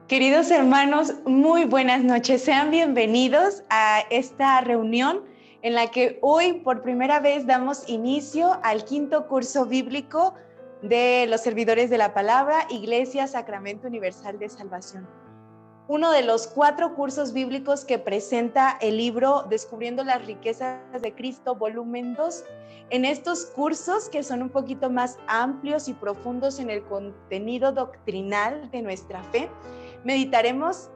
Queridos hermanos, muy buenas noches. Sean bienvenidos a esta reunión en la que hoy por primera vez damos inicio al quinto curso bíblico de los servidores de la palabra, Iglesia Sacramento Universal de Salvación. Uno de los 4 cursos bíblicos que presenta el libro Descubriendo las riquezas de Cristo, volumen 2. En estos cursos, que son un poquito más amplios y profundos en el contenido doctrinal de nuestra fe, meditaremos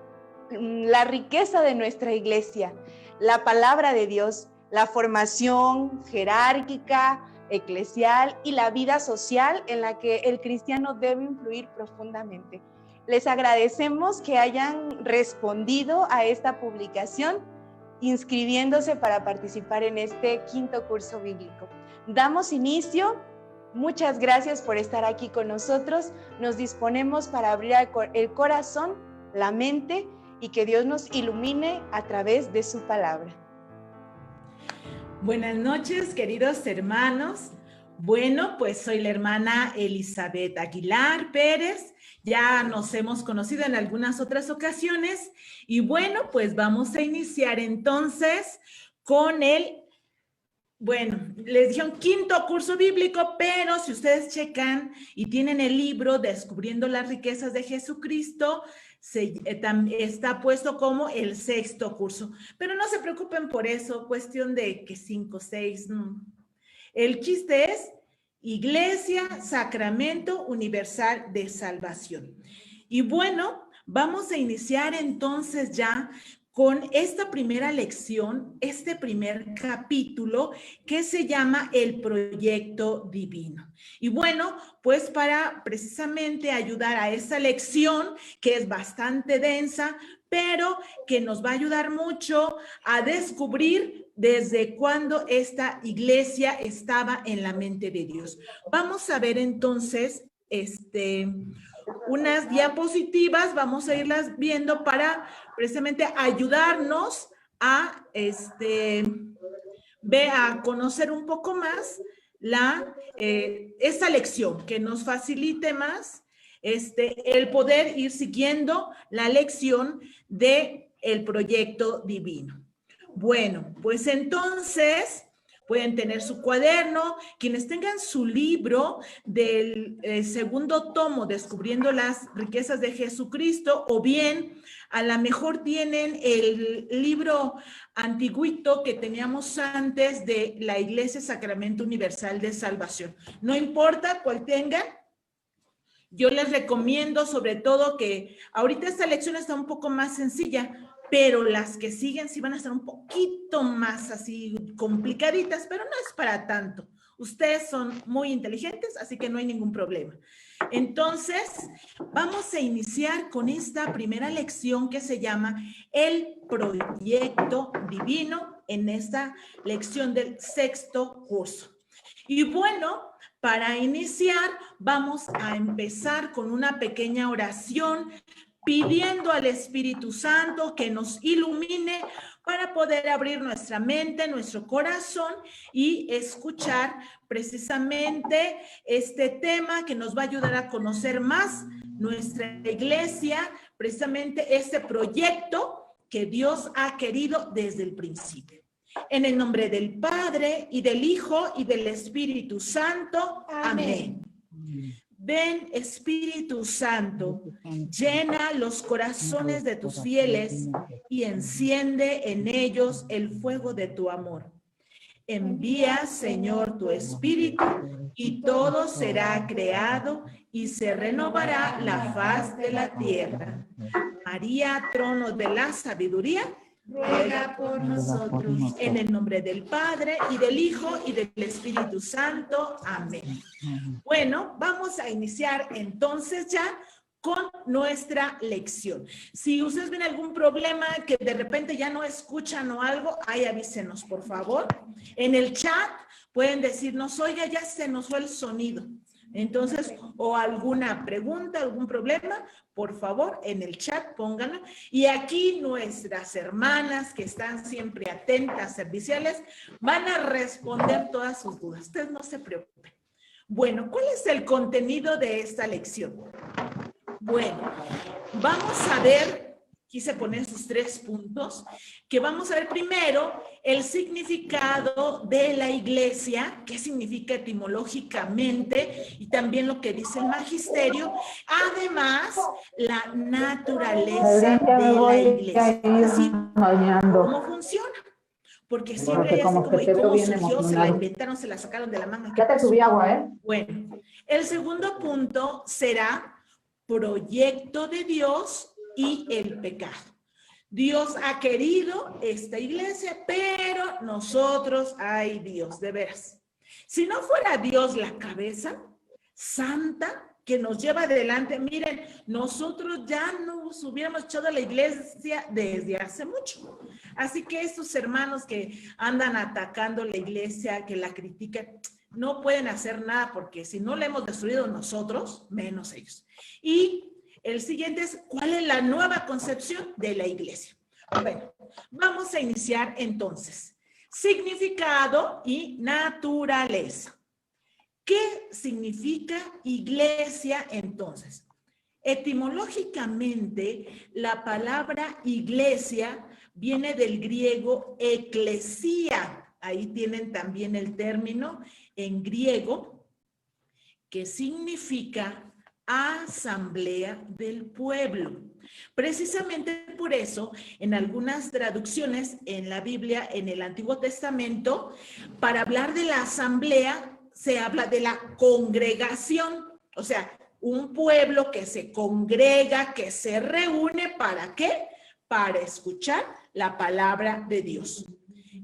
la riqueza de nuestra iglesia, la palabra de Dios, la formación jerárquica, eclesial y la vida social en la que el cristiano debe influir profundamente. Les agradecemos que hayan respondido a esta publicación, inscribiéndose para participar en este quinto curso bíblico. Damos inicio. Muchas gracias por estar aquí con nosotros. Nos disponemos para abrir el corazón, la mente y que Dios nos ilumine a través de su palabra. Buenas noches, queridos hermanos. Bueno, pues soy la hermana Elizabeth Aguilar Pérez. Ya nos hemos conocido en algunas otras ocasiones y bueno, pues vamos a iniciar entonces con les dije un quinto curso bíblico, pero si ustedes checan y tienen el libro Descubriendo las riquezas de Jesucristo, está puesto como el sexto curso. Pero no se preocupen por eso, cuestión de que 5, 6, no. El chiste es Iglesia Sacramento Universal de Salvación. Y bueno, vamos a iniciar entonces ya con esta primera lección, este primer capítulo que se llama El Proyecto Divino. Y bueno, pues para precisamente ayudar a esta lección que es bastante densa, pero que nos va a ayudar mucho a descubrir desde cuándo esta iglesia estaba en la mente de Dios. Vamos a ver entonces unas diapositivas, vamos a irlas viendo para precisamente ayudarnos a conocer un poco más esta lección, que nos facilite más el poder ir siguiendo la lección del proyecto divino. Bueno, pues entonces pueden tener su cuaderno, quienes tengan su libro del segundo tomo, Descubriendo las riquezas de Jesucristo, o bien a lo mejor tienen el libro antiguito que teníamos antes de la Iglesia Sacramento Universal de Salvación. No importa cuál tengan. Yo les recomiendo sobre todo que ahorita esta lección está un poco más sencilla, pero las que siguen sí van a estar un poquito más así complicaditas, pero no es para tanto. Ustedes son muy inteligentes, así que no hay ningún problema. Entonces, vamos a iniciar con esta primera lección que se llama El Proyecto Divino, en esta lección del sexto curso. Y bueno, para iniciar, vamos a empezar con una pequeña oración pidiendo al Espíritu Santo que nos ilumine para poder abrir nuestra mente, nuestro corazón y escuchar precisamente este tema que nos va a ayudar a conocer más nuestra iglesia, precisamente este proyecto que Dios ha querido desde el principio. En el nombre del Padre, y del Hijo, y del Espíritu Santo. Amén. Ven, Espíritu Santo, llena los corazones de tus fieles y enciende en ellos el fuego de tu amor. Envía, Señor, tu Espíritu, y todo será creado y se renovará la faz de la tierra. María, trono de la sabiduría, ruega por nosotros. En el nombre del Padre, y del Hijo, y del Espíritu Santo. Amén. Bueno, vamos a iniciar entonces ya con nuestra lección. Si ustedes ven algún problema que de repente ya no escuchan o algo, ahí avísenos, por favor. En el chat pueden decirnos, oiga, ya se nos fue el sonido. Entonces, o alguna pregunta, algún problema, por favor, en el chat pónganlo. Y aquí nuestras hermanas que están siempre atentas, serviciales, van a responder todas sus dudas. Ustedes no se preocupen. Bueno, ¿cuál es el contenido de esta lección? Bueno, vamos a ver, quise poner esos 3 puntos, que vamos a ver primero el significado de la iglesia, qué significa etimológicamente, y también lo que dice el magisterio, además la naturaleza de la iglesia, es decir, cómo funciona. Porque siempre hay así como, ¿y cómo surgió? ¿Se la inventaron, se la sacaron de la manga? Ya te subí agua, ¿eh? Bueno, el segundo punto será proyecto de Dios y el pecado. Dios ha querido esta iglesia, pero nosotros, ay Dios, de veras. Si no fuera Dios la cabeza santa que nos lleva adelante, miren, nosotros ya nos hubiéramos echado a la iglesia desde hace mucho. Así que estos hermanos que andan atacando la iglesia, que la critican, no pueden hacer nada porque si no la hemos destruido nosotros, menos ellos. Y el siguiente es, ¿cuál es la nueva concepción de la iglesia? Bueno, vamos a iniciar entonces. Significado y naturaleza. ¿Qué significa iglesia entonces? Etimológicamente, la palabra iglesia viene del griego eclesía. Ahí tienen también el término en griego que significa asamblea del pueblo. Precisamente por eso, en algunas traducciones en la Biblia, en el Antiguo Testamento, para hablar de la asamblea, se habla de la congregación, o sea, un pueblo que se congrega, que se reúne, ¿para qué? Para escuchar la palabra de Dios.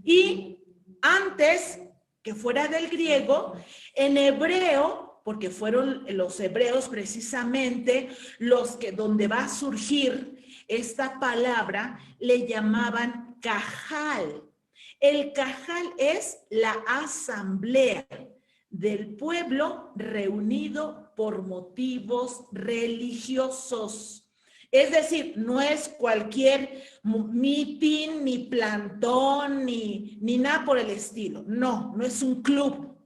Y antes que fuera del griego, en hebreo, porque fueron los hebreos precisamente los que donde va a surgir esta palabra, le llamaban cajal. El cajal es la asamblea del pueblo reunido por motivos religiosos. Es decir, no es cualquier mitin, ni plantón, ni nada por el estilo. No, no es un club.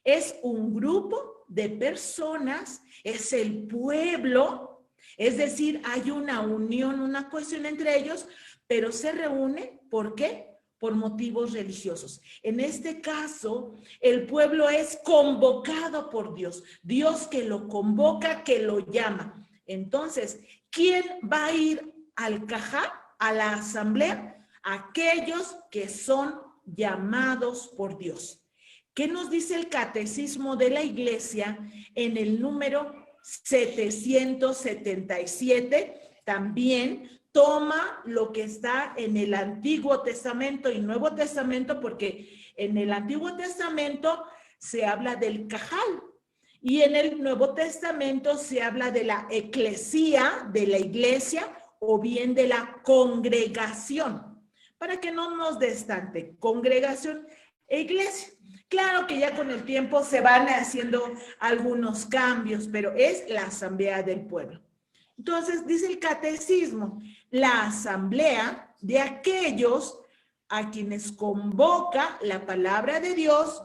Es un grupo de personas, es el pueblo. Es decir, hay una unión, una cohesión entre ellos, pero se reúne, ¿por qué? Por motivos religiosos. En este caso, el pueblo es convocado por Dios. Dios que lo convoca, que lo llama. Entonces, ¿quién va a ir al cajá, a la asamblea? Aquellos que son llamados por Dios. ¿Qué nos dice el Catecismo de la Iglesia en el número 777? También toma lo que está en el Antiguo Testamento y Nuevo Testamento, porque en el Antiguo Testamento se habla del cajal y en el Nuevo Testamento se habla de la eclesía, de la iglesia o bien de la congregación, para que no nos destante, congregación e iglesia. Claro que ya con el tiempo se van haciendo algunos cambios, pero es la asamblea del pueblo. Entonces, dice el catecismo, la asamblea de aquellos a quienes convoca la palabra de Dios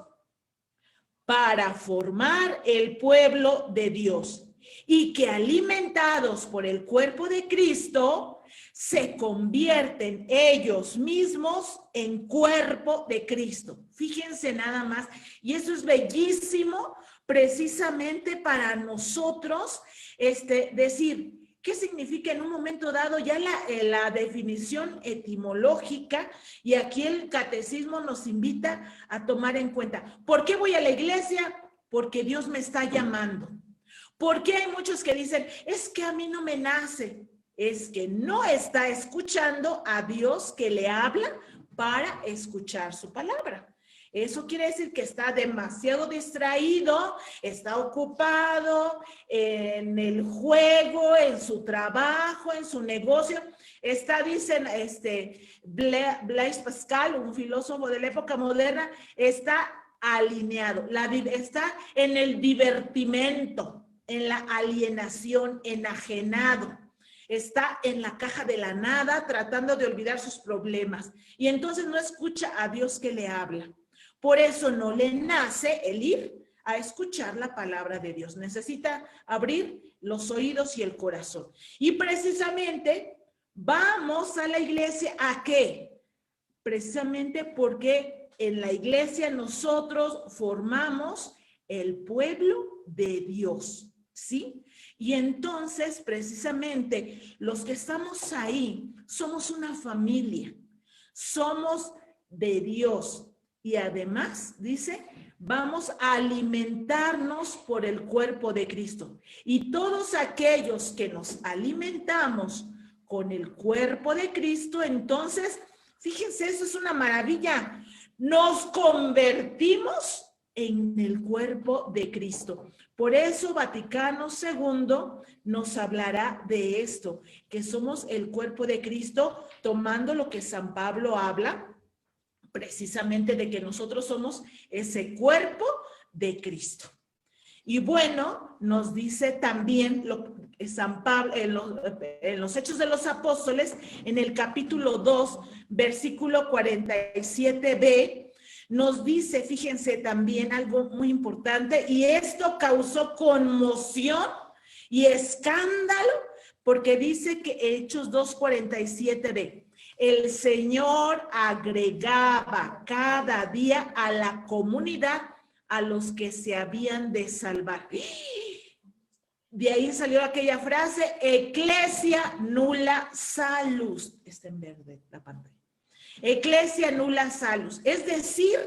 para formar el pueblo de Dios y que alimentados por el cuerpo de Cristo se convierten ellos mismos en cuerpo de Cristo. Fíjense nada más, y eso es bellísimo precisamente para nosotros decir, ¿qué significa en un momento dado ya la definición etimológica? Y aquí el catecismo nos invita a tomar en cuenta. ¿Por qué voy a la iglesia? Porque Dios me está llamando. ¿Por qué hay muchos que dicen, es que a mí no me nace? Es que no está escuchando a Dios que le habla para escuchar su palabra. Eso quiere decir que está demasiado distraído, está ocupado en el juego, en su trabajo, en su negocio. Dicen, Blaise Pascal, un filósofo de la época moderna, está alineado, está en el divertimento, en la alienación, enajenado. Está en la caja de la nada tratando de olvidar sus problemas y entonces no escucha a Dios que le habla. Por eso no le nace el ir a escuchar la palabra de Dios. Necesita abrir los oídos y el corazón. Y precisamente vamos a la iglesia, ¿a qué? Precisamente porque en la iglesia nosotros formamos el pueblo de Dios, ¿sí? Y entonces, precisamente, los que estamos ahí somos una familia, somos de Dios. Y además, dice, vamos a alimentarnos por el cuerpo de Cristo. Y todos aquellos que nos alimentamos con el cuerpo de Cristo, entonces, fíjense, eso es una maravilla. Nos convertimos en el cuerpo de Cristo. Por eso Vaticano II nos hablará de esto, que somos el cuerpo de Cristo, tomando lo que San Pablo habla, precisamente de que nosotros somos ese cuerpo de Cristo. Y bueno, nos dice también San Pablo en los Hechos de los Apóstoles, en el capítulo 2, versículo 47b, nos dice, fíjense también algo muy importante, y esto causó conmoción y escándalo, porque dice que Hechos 2:47b, el Señor agregaba cada día a la comunidad a los que se habían de salvar. De ahí salió aquella frase, Ecclesia nulla salus. Está en verde la pantalla. Ecclesia nulla salus. Es decir,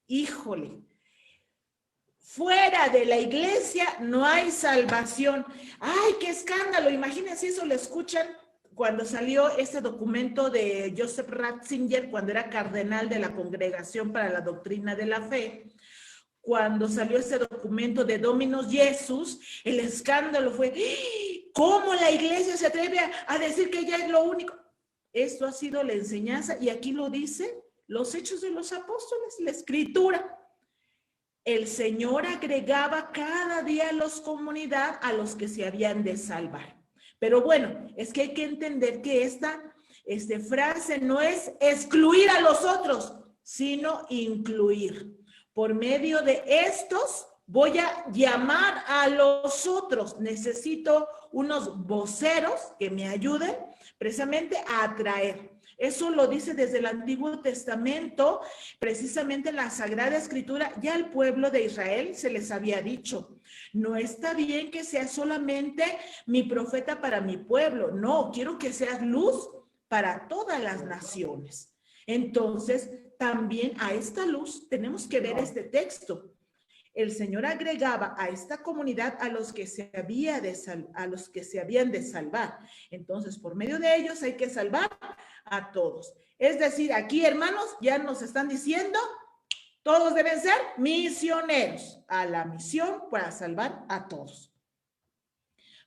híjole, fuera de la iglesia no hay salvación. ¡Ay, qué escándalo! Imagínense, eso lo escuchan cuando salió ese documento de Joseph Ratzinger, cuando era cardenal de la Congregación para la Doctrina de la Fe. Cuando salió ese documento de Dominus Jesus, el escándalo fue, ¿cómo la iglesia se atreve a decir que ella es lo único? Esto ha sido la enseñanza, y aquí lo dicen los Hechos de los Apóstoles, la Escritura. El Señor agregaba cada día a la comunidad a los que se habían de salvar. Pero bueno, es que hay que entender que esta frase no es excluir a los otros, sino incluir. Por medio de estos voy a llamar a los otros. Necesito unos voceros que me ayuden precisamente a atraer. Eso lo dice desde el Antiguo Testamento, precisamente en la Sagrada Escritura. Ya al pueblo de Israel se les había dicho, no está bien que seas solamente mi profeta para mi pueblo. No, quiero que seas luz para todas las naciones. Entonces, también a esta luz tenemos que ver este texto. El Señor agregaba a esta comunidad a los que se habían de salvar. Entonces, por medio de ellos hay que salvar a todos. Es decir, aquí, hermanos, ya nos están diciendo, todos deben ser misioneros a la misión para salvar a todos.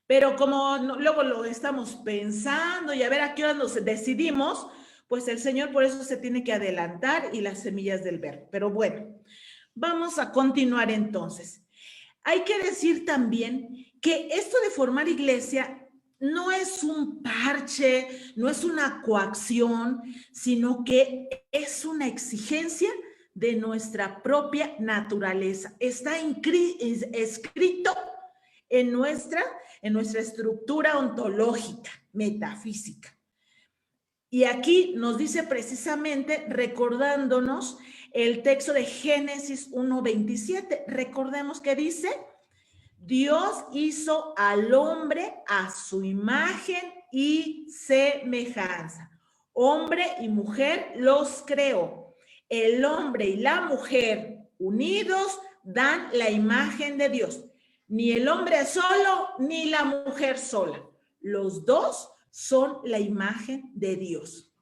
Pero como luego lo estamos pensando y a ver a qué hora nos decidimos, pues el Señor por eso se tiene que adelantar y las semillas del verbo. Pero bueno, vamos a continuar entonces. Hay que decir también que esto de formar iglesia no es un parche, no es una coacción, sino que es una exigencia de nuestra propia naturaleza. Está escrito en nuestra estructura ontológica, metafísica. Y aquí nos dice precisamente, recordándonos el texto de Génesis 1:27. Recordemos que dice, Dios hizo al hombre a su imagen y semejanza. Hombre y mujer los creó. El hombre y la mujer unidos dan la imagen de Dios. Ni el hombre solo, ni la mujer sola. Los dos son la imagen de Dios.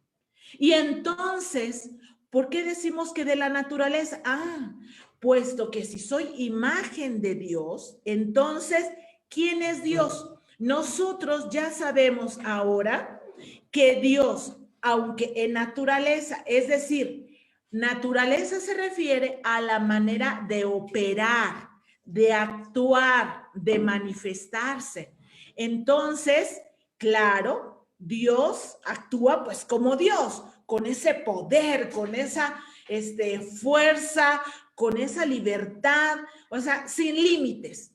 Y entonces, ¿por qué decimos que de la naturaleza? Puesto que si soy imagen de Dios, entonces, ¿quién es Dios? Nosotros ya sabemos ahora que Dios, aunque en naturaleza, es decir, naturaleza se refiere a la manera de operar, de actuar, de manifestarse. Entonces, claro, Dios actúa pues como Dios, con ese poder, con esa fuerza, con esa libertad, o sea, sin límites.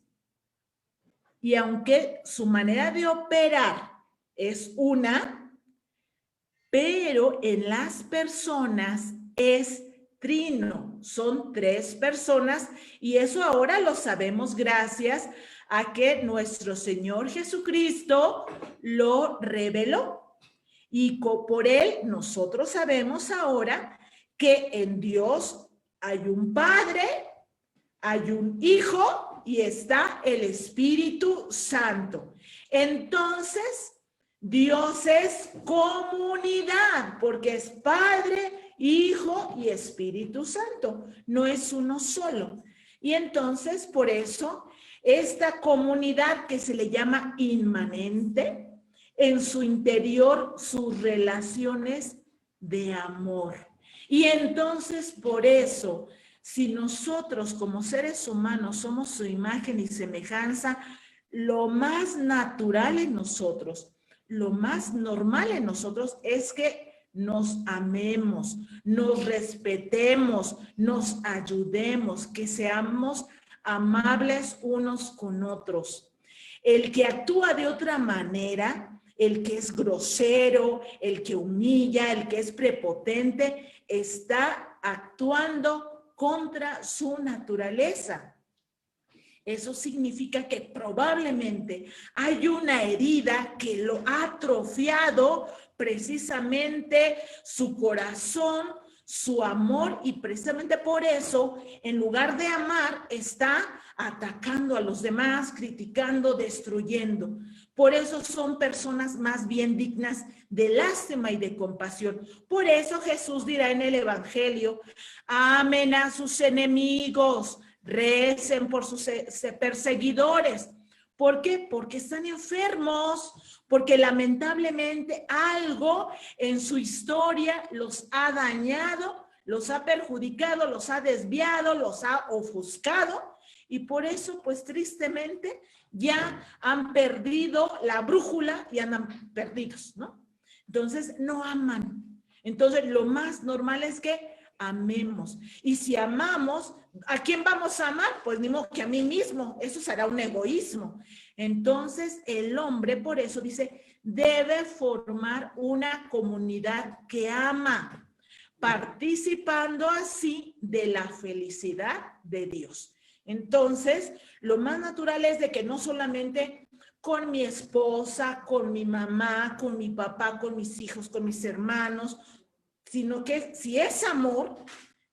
Y aunque su manera de operar es una, pero en las personas es trino, son 3 personas, y eso ahora lo sabemos gracias a que nuestro Señor Jesucristo lo reveló. Y por él nosotros sabemos ahora que en Dios hay un Padre, hay un Hijo y está el Espíritu Santo. Entonces, Dios es comunidad, porque es Padre, Hijo y Espíritu Santo. No es uno solo. Y entonces, por eso, esta comunidad que se le llama inmanente, en su interior, sus relaciones de amor. Y entonces, por eso, si nosotros como seres humanos somos su imagen y semejanza, lo más natural en nosotros, lo más normal en nosotros es que nos amemos, nos respetemos, nos ayudemos, que seamos amables unos con otros. El que actúa de otra manera, el que es grosero, el que humilla, el que es prepotente, está actuando contra su naturaleza. Eso significa que probablemente hay una herida que lo ha atrofiado precisamente su corazón, su amor, y precisamente por eso, en lugar de amar, está atacando a los demás, criticando, destruyendo. Por eso son personas más bien dignas de lástima y de compasión. Por eso Jesús dirá en el Evangelio: amen a sus enemigos, recen por sus perseguidores. ¿Por qué? Porque están enfermos, porque lamentablemente algo en su historia los ha dañado, los ha perjudicado, los ha desviado, los ha ofuscado, y por eso, pues tristemente, ya han perdido la brújula y andan perdidos, ¿no? Entonces, no aman. Entonces, lo más normal es que amemos. Y si amamos, ¿a quién vamos a amar? Pues ni modo que a mí mismo. Eso será un egoísmo. Entonces, el hombre, por eso dice, debe formar una comunidad que ama, participando así de la felicidad de Dios. Entonces, lo más natural es de que no solamente con mi esposa, con mi mamá, con mi papá, con mis hijos, con mis hermanos, sino que si es amor,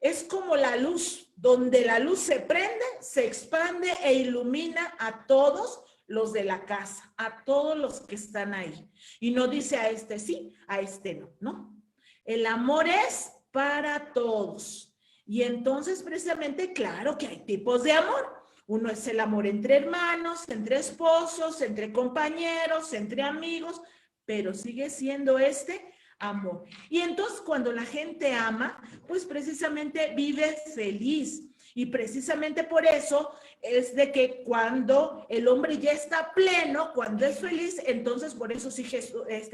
es como la luz, donde la luz se prende, se expande e ilumina a todos los de la casa, a todos los que están ahí. Y no dice a este sí, a este no, ¿no? El amor es para todos. Y entonces, precisamente, claro que hay tipos de amor. Uno es el amor entre hermanos, entre esposos, entre compañeros, entre amigos, pero sigue siendo este amor. Y entonces, cuando la gente ama, pues precisamente vive feliz. Y precisamente por eso es de que cuando el hombre ya está pleno, cuando es feliz, entonces por eso sí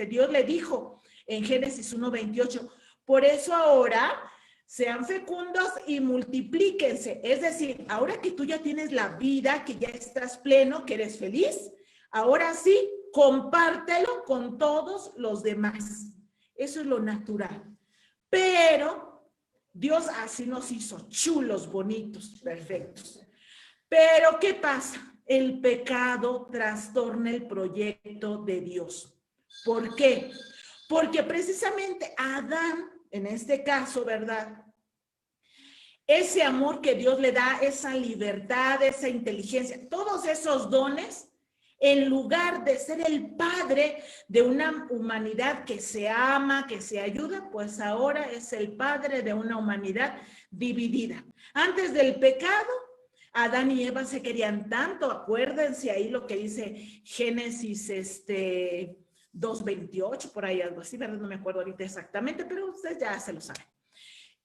Dios le dijo en Génesis 1:28, por eso ahora sean fecundos y multiplíquense. Es decir, ahora que tú ya tienes la vida, que ya estás pleno, que eres feliz, ahora sí, compártelo con todos los demás. Eso es lo natural. Pero Dios así nos hizo, chulos, bonitos, perfectos. Pero ¿qué pasa? El pecado trastorna el proyecto de Dios. ¿Por qué? Porque precisamente Adán, en este caso, ¿verdad? Ese amor que Dios le da, esa libertad, esa inteligencia, todos esos dones, en lugar de ser el padre de una humanidad que se ama, que se ayuda, pues ahora es el padre de una humanidad dividida. Antes del pecado, Adán y Eva se querían tanto, acuérdense ahí lo que dice Génesis 2:28, por ahí algo así, ¿verdad? No me acuerdo ahorita exactamente, pero ustedes ya se lo saben.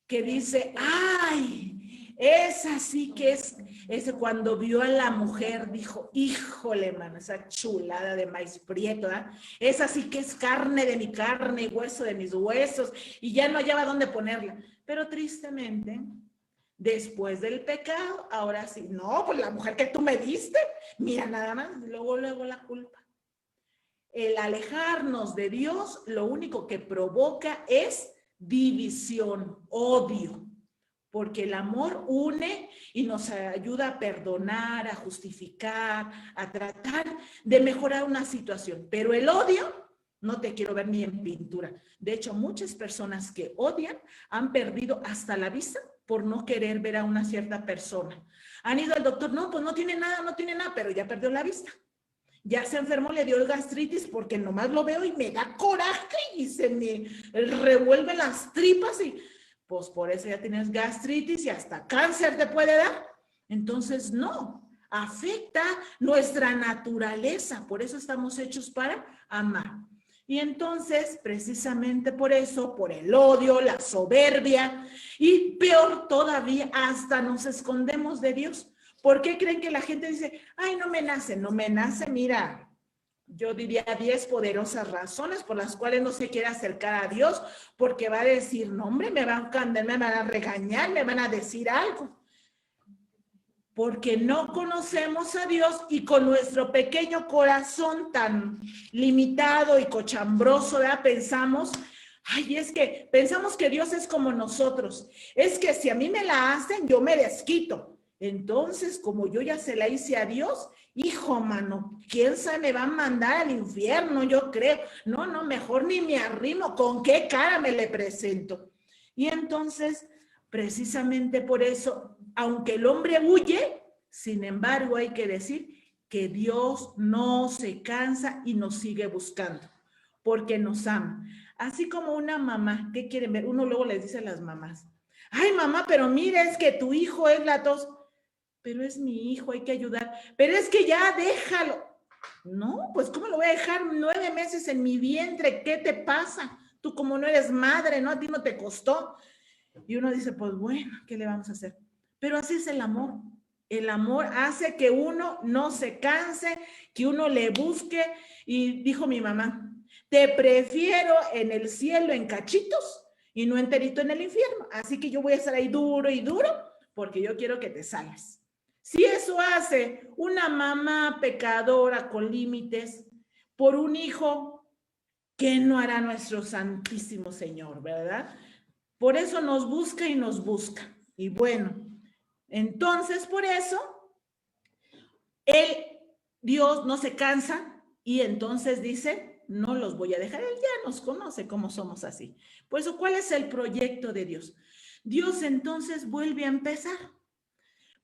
Que dice, ay, es así que es cuando vio a la mujer, dijo, híjole, mano, esa chulada de maíz prieto, ¿eh? Es así que es carne de mi carne y hueso de mis huesos, y ya no hallaba dónde ponerla. Pero tristemente, Después del pecado, ahora sí, no, pues la mujer que tú me diste, mira nada más, luego la culpa. El alejarnos de Dios, lo único que provoca es división, odio, porque el amor une y nos ayuda a perdonar, a justificar, a tratar de mejorar una situación. Pero el odio, no te quiero ver ni en pintura. De hecho, muchas personas que odian han perdido hasta la vista por no querer ver a una cierta persona. Han ido al doctor, no, pues no tiene nada, pero ya perdió la vista. Ya se enfermó, le dio el gastritis porque nomás lo veo y me da coraje y se me revuelven las tripas y pues por eso ya tienes gastritis y hasta cáncer te puede dar. Entonces, no, afecta nuestra naturaleza, por eso estamos hechos para amar. Y entonces, precisamente por eso, por el odio, la soberbia y peor todavía, hasta nos escondemos de Dios. ¿Por qué creen que la gente dice, ay, no me nace? No me nace, mira, yo diría 10 poderosas razones por las cuales no se quiere acercar a Dios, porque va a decir, no, hombre, me van a regañar, me van a decir algo. Porque no conocemos a Dios y con nuestro pequeño corazón tan limitado y cochambroso, ¿verdad? Pensamos que Dios es como nosotros. Es que si a mí me la hacen, yo me desquito. Entonces, como yo ya se la hice a Dios, hijo, mano, ¿quién sabe me va a mandar al infierno? Yo creo. No, mejor ni me arrimo. ¿Con qué cara me le presento? Y entonces, precisamente por eso, aunque el hombre huye, sin embargo, hay que decir que Dios no se cansa y nos sigue buscando, porque nos ama. Así como una mamá, ¿qué quieren ver? Uno luego les dice a las mamás, ay, mamá, pero mira, es que tu hijo es la tos. Pero es mi hijo, hay que ayudar. Pero es que ya déjalo. No, pues ¿cómo lo voy a dejar 9 meses en mi vientre? ¿Qué te pasa? Tú como no eres madre, ¿no? A ti no te costó. Y uno dice, pues bueno, ¿qué le vamos a hacer? Pero así es el amor. El amor hace que uno no se canse, que uno le busque. Y dijo mi mamá, te prefiero en el cielo en cachitos y no enterito en el infierno. Así que yo voy a estar ahí duro y duro porque yo quiero que te salgas. Si eso hace una mamá pecadora con límites por un hijo, ¿qué no hará nuestro Santísimo Señor, verdad? Por eso nos busca y nos busca. Y bueno, entonces por eso, Dios no se cansa y entonces dice, no los voy a dejar. Él ya nos conoce cómo somos así. Por eso, ¿cuál es el proyecto de Dios? Dios entonces vuelve a empezar.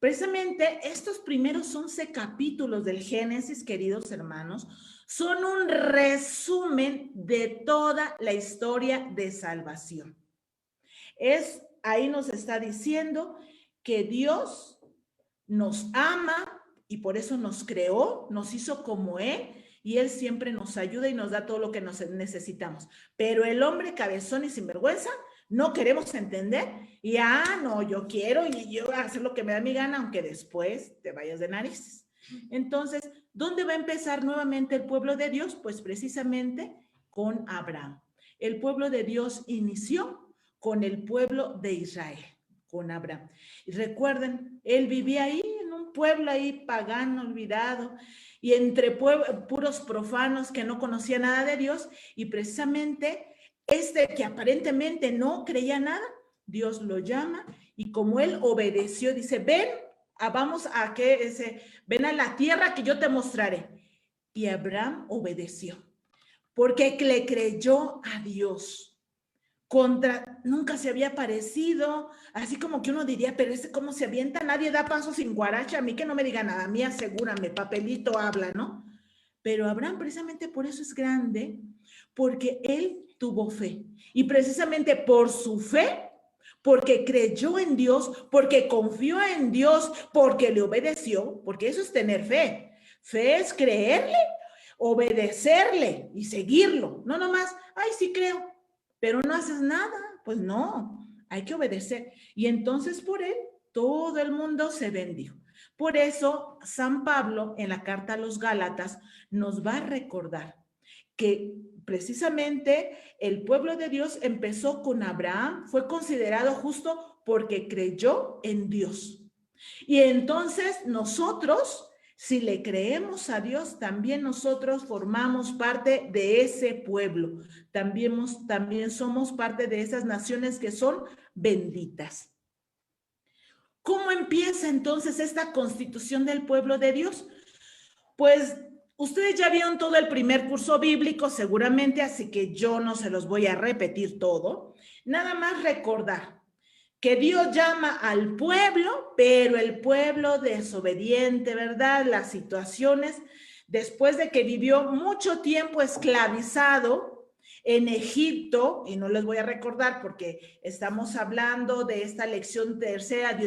Precisamente estos primeros 11 capítulos del Génesis, queridos hermanos, son un resumen de toda la historia de salvación. Ahí nos está diciendo que Dios nos ama y por eso nos creó, nos hizo como Él y Él siempre nos ayuda y nos da todo lo que necesitamos. Pero el hombre cabezón y sinvergüenza no queremos entender y no, yo quiero y yo hacer lo que me da mi gana, aunque después te vayas de narices. Entonces, ¿dónde va a empezar nuevamente el pueblo de Dios? Pues precisamente con Abraham. El pueblo de Dios inició con el pueblo de Israel, con Abraham. Y recuerden, él vivía ahí en un pueblo ahí pagano, olvidado, y entre puros profanos que no conocían nada de Dios, y precisamente que aparentemente no creía nada, Dios lo llama y como él obedeció, dice, ven a la tierra que yo te mostraré. Y Abraham obedeció, porque le creyó a Dios. Nunca se había parecido, así como que uno diría, pero ¿cómo se avienta? Nadie da paso sin guaracha, a mí que no me diga nada, a mí asegúrame, papelito habla, ¿no? Pero Abraham precisamente por eso es grande, porque él tuvo fe. Y precisamente por su fe, porque creyó en Dios, porque confió en Dios, porque le obedeció, porque eso es tener fe. Fe es creerle, obedecerle y seguirlo. No nomás, ay, sí creo, pero no haces nada. Pues no, hay que obedecer. Y entonces por él, todo el mundo se bendijo. Por eso, San Pablo, en la carta a los Gálatas, nos va a recordar que precisamente el pueblo de Dios empezó con Abraham, fue considerado justo porque creyó en Dios. Y entonces nosotros, si le creemos a Dios, también nosotros formamos parte de ese pueblo. También somos parte de esas naciones que son benditas. ¿Cómo empieza entonces esta constitución del pueblo de Dios? Pues ustedes ya vieron todo el primer curso bíblico seguramente, así que yo no se los voy a repetir todo. Nada más recordar que Dios llama al pueblo, pero el pueblo desobediente, ¿verdad? Las situaciones, después de que vivió mucho tiempo esclavizado en Egipto, y no les voy a recordar porque estamos hablando de esta lección tercera,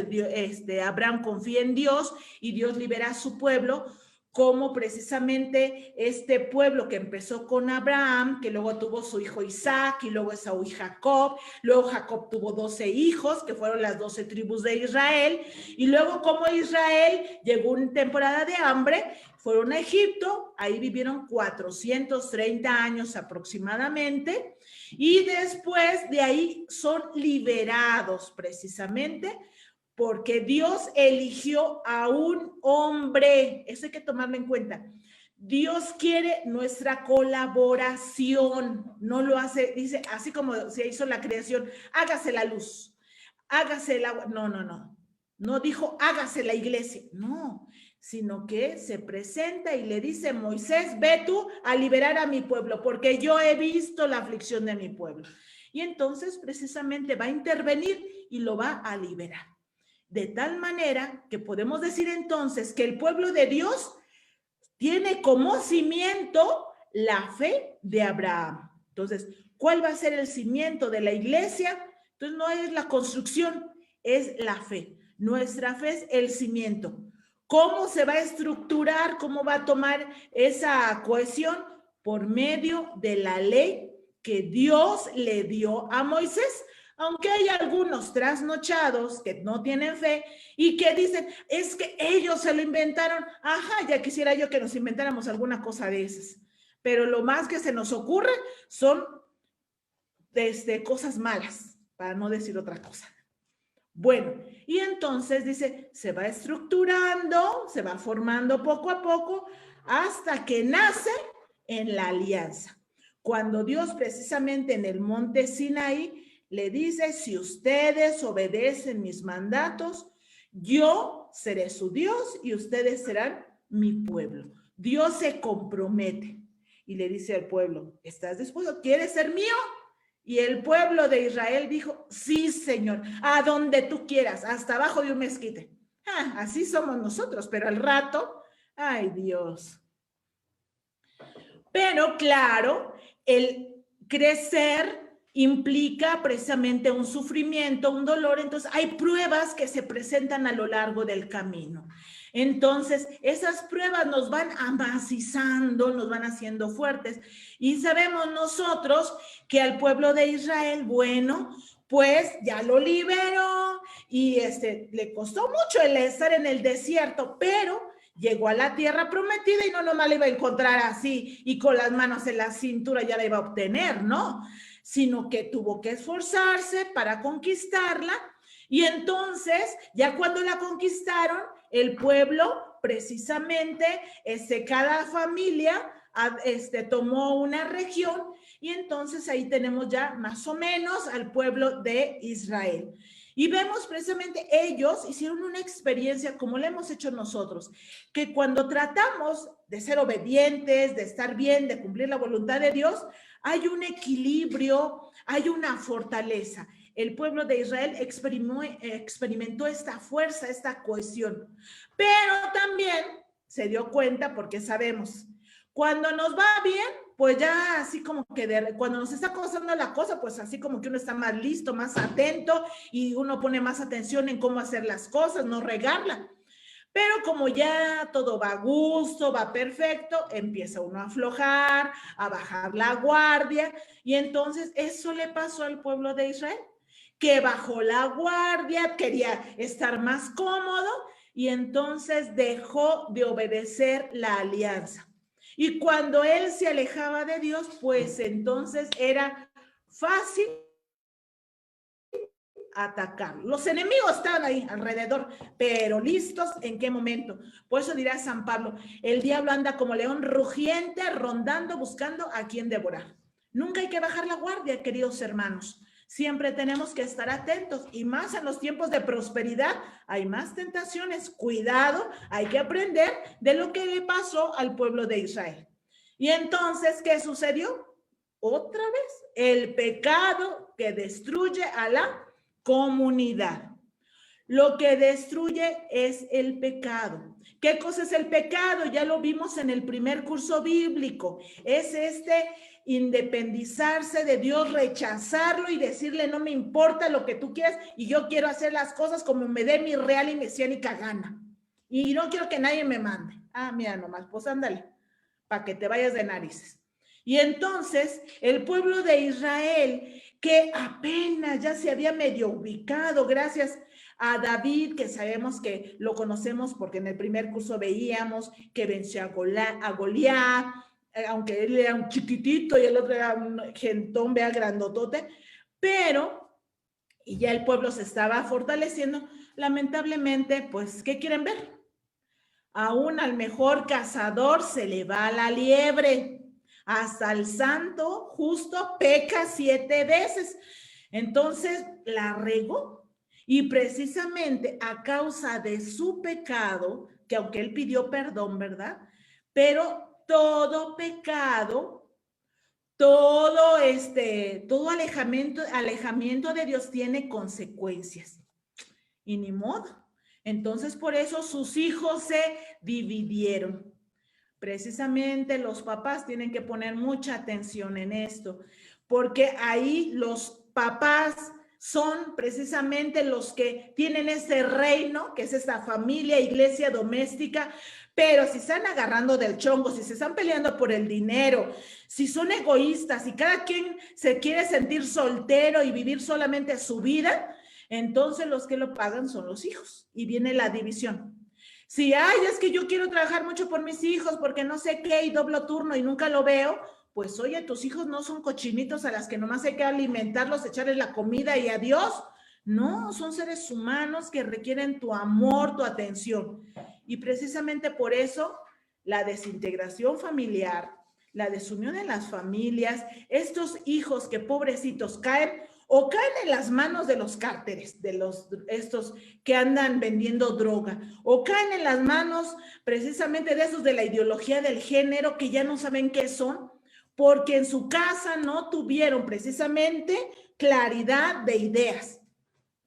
Abraham confía en Dios y Dios libera a su pueblo, como precisamente este pueblo que empezó con Abraham, que luego tuvo su hijo Isaac, y luego Esaú y Jacob, luego Jacob tuvo 12 hijos, que fueron las 12 tribus de Israel, y luego como Israel llegó una temporada de hambre, fueron a Egipto, ahí vivieron 430 años aproximadamente, y después de ahí son liberados precisamente, porque Dios eligió a un hombre. Eso hay que tomarlo en cuenta. Dios quiere nuestra colaboración. No lo hace, dice, así como se hizo la creación, hágase la luz, hágase el agua. No, no, no. No dijo, hágase la iglesia. No, sino que se presenta y le dice, Moisés, ve tú a liberar a mi pueblo, porque yo he visto la aflicción de mi pueblo. Y entonces precisamente va a intervenir y lo va a liberar. De tal manera que podemos decir entonces que el pueblo de Dios tiene como cimiento la fe de Abraham. Entonces, ¿cuál va a ser el cimiento de la iglesia? Entonces, no es la construcción, es la fe. Nuestra fe es el cimiento. ¿Cómo se va a estructurar? ¿Cómo va a tomar esa cohesión? Por medio de la ley que Dios le dio a Moisés. Aunque hay algunos trasnochados que no tienen fe y que dicen, es que ellos se lo inventaron. Ajá, ya quisiera yo que nos inventáramos alguna cosa de esas. Pero lo más que se nos ocurre son cosas malas, para no decir otra cosa. Bueno, y entonces dice, se va estructurando, se va formando poco a poco hasta que nace en la alianza. Cuando Dios precisamente en el monte Sinaí le dice, si ustedes obedecen mis mandatos, yo seré su Dios y ustedes serán mi pueblo. Dios se compromete y le dice al pueblo, ¿estás dispuesto? ¿Quieres ser mío? Y el pueblo de Israel dijo, sí, Señor, a donde tú quieras, hasta abajo de un mezquite. Así somos nosotros, pero al rato, ay Dios. Pero claro, el crecer implica precisamente un sufrimiento, un dolor, entonces hay pruebas que se presentan a lo largo del camino. Entonces, esas pruebas nos van amacizando, nos van haciendo fuertes. Y sabemos nosotros que al pueblo de Israel, bueno, pues ya lo liberó y le costó mucho el estar en el desierto, pero llegó a la tierra prometida y no nomás la iba a encontrar así y con las manos en la cintura ya la iba a obtener, ¿no? Sino que tuvo que esforzarse para conquistarla y entonces ya cuando la conquistaron, el pueblo precisamente, cada familia tomó una región y entonces ahí tenemos ya más o menos al pueblo de Israel. Y vemos precisamente ellos hicieron una experiencia como la hemos hecho nosotros, que cuando tratamos de ser obedientes, de estar bien, de cumplir la voluntad de Dios, hay un equilibrio, hay una fortaleza. El pueblo de Israel experimentó esta fuerza, esta cohesión, pero también se dio cuenta, porque sabemos, cuando nos va bien, pues ya así como que cuando nos está costando la cosa, pues así como que uno está más listo, más atento y uno pone más atención en cómo hacer las cosas, no regarla. Pero como ya todo va a gusto, va perfecto, empieza uno a aflojar, a bajar la guardia y entonces eso le pasó al pueblo de Israel, que bajó la guardia, quería estar más cómodo y entonces dejó de obedecer la alianza. Y cuando él se alejaba de Dios, pues entonces era fácil atacar. Los enemigos estaban ahí alrededor, pero listos en qué momento. Por eso dirá San Pablo, el diablo anda como león rugiente, rondando, buscando a quien devorar. Nunca hay que bajar la guardia, queridos hermanos. Siempre tenemos que estar atentos, y más en los tiempos de prosperidad hay más tentaciones. Cuidado, hay que aprender de lo que le pasó al pueblo de Israel. Y entonces, ¿qué sucedió? Otra vez, el pecado que destruye a la comunidad. Lo que destruye es el pecado. ¿Qué cosa es el pecado? Ya lo vimos en el primer curso bíblico. Es independizarse de Dios, rechazarlo y decirle, no me importa lo que tú quieras y yo quiero hacer las cosas como me dé mi real y mesiánica gana. Y no quiero que nadie me mande. Ah, mira nomás, pues ándale, para que te vayas de narices. Y entonces el pueblo de Israel, que apenas ya se había medio ubicado gracias a David, que sabemos que lo conocemos porque en el primer curso veíamos que venció a Goliat, aunque él era un chiquitito y el otro era un gentón, vea, grandotote, pero, y ya el pueblo se estaba fortaleciendo, lamentablemente, pues, ¿qué quieren ver? Aún al mejor cazador se le va la liebre. Hasta el santo justo peca 7 veces. Entonces la regó. Y precisamente a causa de su pecado, que aunque él pidió perdón, ¿verdad? Pero todo pecado, todo alejamiento de Dios tiene consecuencias. Y ni modo. Entonces, por eso sus hijos se dividieron. Precisamente los papás tienen que poner mucha atención en esto, porque ahí los papás son precisamente los que tienen ese reino, que es esta familia, iglesia doméstica, pero si están agarrando del chongo, si se están peleando por el dinero, si son egoístas, si cada quien se quiere sentir soltero y vivir solamente su vida, entonces los que lo pagan son los hijos y viene la división. Si, es que yo quiero trabajar mucho por mis hijos porque no sé qué y doblo turno y nunca lo veo, pues oye, tus hijos no son cochinitos a las que nomás hay que alimentarlos, echarles la comida y adiós. No, son seres humanos que requieren tu amor, tu atención. Y precisamente por eso la desintegración familiar, la desunión en las familias, estos hijos que pobrecitos caen en las manos de los cárteles, de estos que andan vendiendo droga, o caen en las manos precisamente de esos de la ideología del género que ya no saben qué son, porque en su casa no tuvieron precisamente claridad de ideas.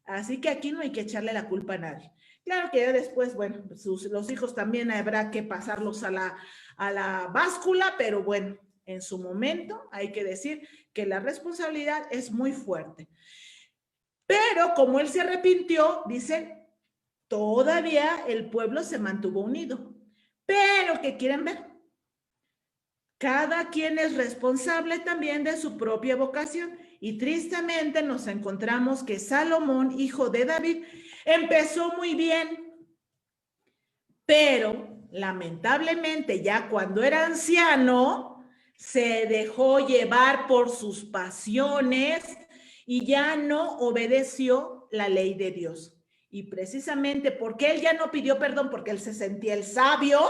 Así que aquí no hay que echarle la culpa a nadie. Claro que ya después, bueno, los hijos también habrá que pasarlos a la báscula, pero bueno, en su momento hay que decir que la responsabilidad es muy fuerte. Pero como él se arrepintió, dice, todavía el pueblo se mantuvo unido. Pero, ¿qué quieren ver? Cada quien es responsable también de su propia vocación. Y tristemente nos encontramos que Salomón, hijo de David, empezó muy bien, pero lamentablemente ya cuando era anciano, se dejó llevar por sus pasiones y ya no obedeció la ley de Dios. Y precisamente porque él ya no pidió perdón, porque él se sentía el sabio,